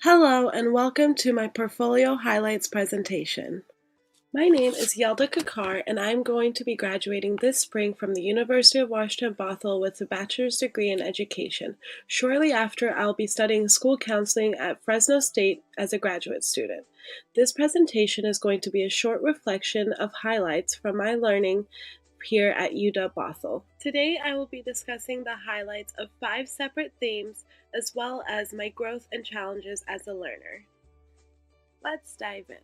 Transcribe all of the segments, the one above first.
Hello and welcome to my Portfolio Highlights presentation. My name is Yelda Kakar and I'm going to be graduating this spring from the University of Washington Bothell with a bachelor's degree in education. Shortly after, I'll be studying school counseling at Fresno State as a graduate student. This presentation is going to be a short reflection of highlights from my learning here at UW Bothell. Today I will be discussing the highlights of 5 separate themes as well as my growth and challenges as a learner. Let's dive in.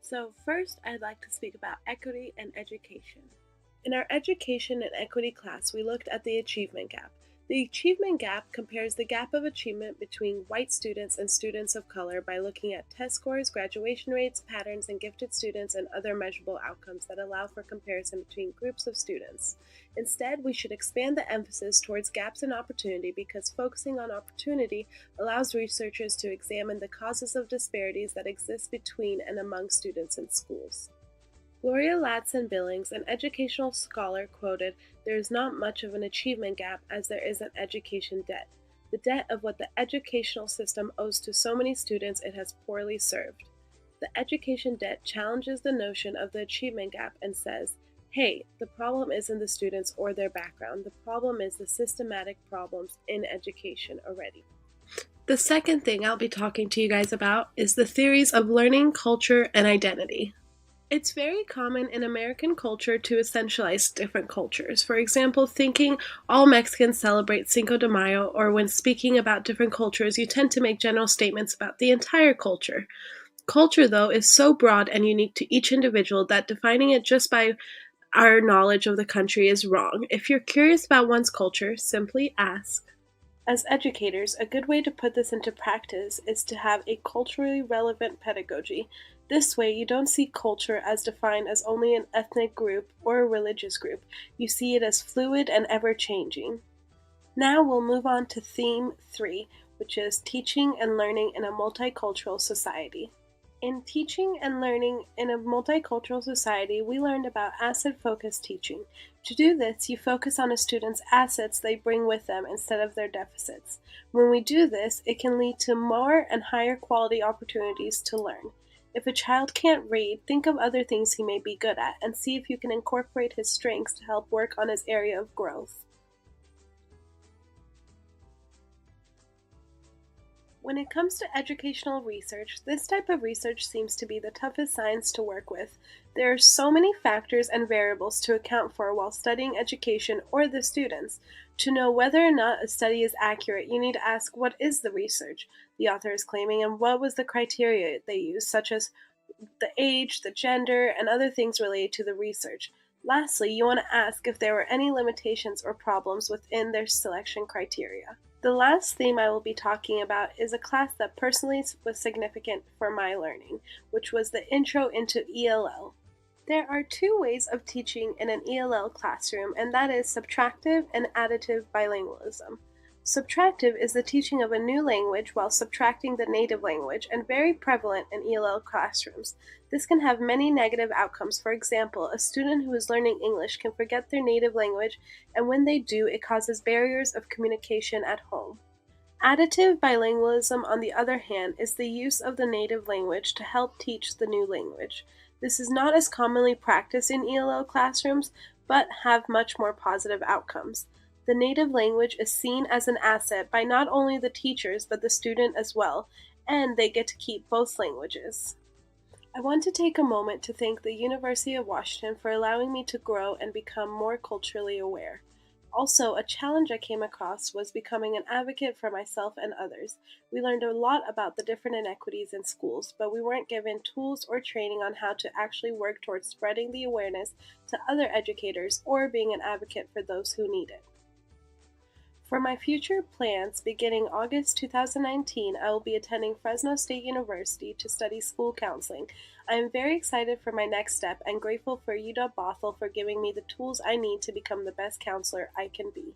So first I'd like to speak about equity and education. In our education and equity class, we looked at the achievement gap. The achievement gap compares the gap of achievement between white students and students of color by looking at test scores, graduation rates, patterns, and gifted students and other measurable outcomes that allow for comparison between groups of students. Instead, we should expand the emphasis towards gaps in opportunity because focusing on opportunity allows researchers to examine the causes of disparities that exist between and among students in schools. Gloria Ladson-Billings, an educational scholar, quoted, "There is not much of an achievement gap as there is an education debt, the debt of what the educational system owes to so many students it has poorly served." The education debt challenges the notion of the achievement gap and says, hey, the problem isn't the students or their background, the problem is the systematic problems in education already. The second thing I'll be talking to you guys about is the theories of learning, culture, and identity. It's very common in American culture to essentialize different cultures. For example, thinking all Mexicans celebrate Cinco de Mayo, or when speaking about different cultures, you tend to make general statements about the entire culture. Culture, though, is so broad and unique to each individual that defining it just by our knowledge of the country is wrong. If you're curious about one's culture, simply ask. As educators, a good way to put this into practice is to have a culturally relevant pedagogy. This way, you don't see culture as defined as only an ethnic group or a religious group. You see it as fluid and ever-changing. Now we'll move on to theme 3, which is teaching and learning in a multicultural society. In teaching and learning in a multicultural society, we learned about asset-focused teaching. To do this, you focus on a student's assets they bring with them instead of their deficits. When we do this, it can lead to more and higher quality opportunities to learn. If a child can't read, think of other things he may be good at and see if you can incorporate his strengths to help work on his area of growth. When it comes to educational research, this type of research seems to be the toughest science to work with. There are so many factors and variables to account for while studying education or the students. To know whether or not a study is accurate, you need to ask what is the research the author is claiming and what was the criteria they used, such as the age, the gender, and other things related to the research. Lastly, you want to ask if there were any limitations or problems within their selection criteria. The last theme I will be talking about is a class that personally was significant for my learning, which was the Intro into ELL. There are 2 ways of teaching in an ELL classroom, and that is subtractive and additive bilingualism. Subtractive is the teaching of a new language while subtracting the native language, and very prevalent in ELL classrooms. This can have many negative outcomes. For example, a student who is learning English can forget their native language, and when they do, it causes barriers of communication at home. Additive bilingualism, on the other hand, is the use of the native language to help teach the new language. This is not as commonly practiced in ELL classrooms, but have much more positive outcomes. The native language is seen as an asset by not only the teachers but the student as well, and they get to keep both languages. I want to take a moment to thank the University of Washington for allowing me to grow and become more culturally aware. Also, a challenge I came across was becoming an advocate for myself and others. We learned a lot about the different inequities in schools, but we weren't given tools or training on how to actually work towards spreading the awareness to other educators or being an advocate for those who need it. For my future plans, beginning August 2019, I will be attending Fresno State University to study school counseling. I am very excited for my next step and grateful for UW Bothell for giving me the tools I need to become the best counselor I can be.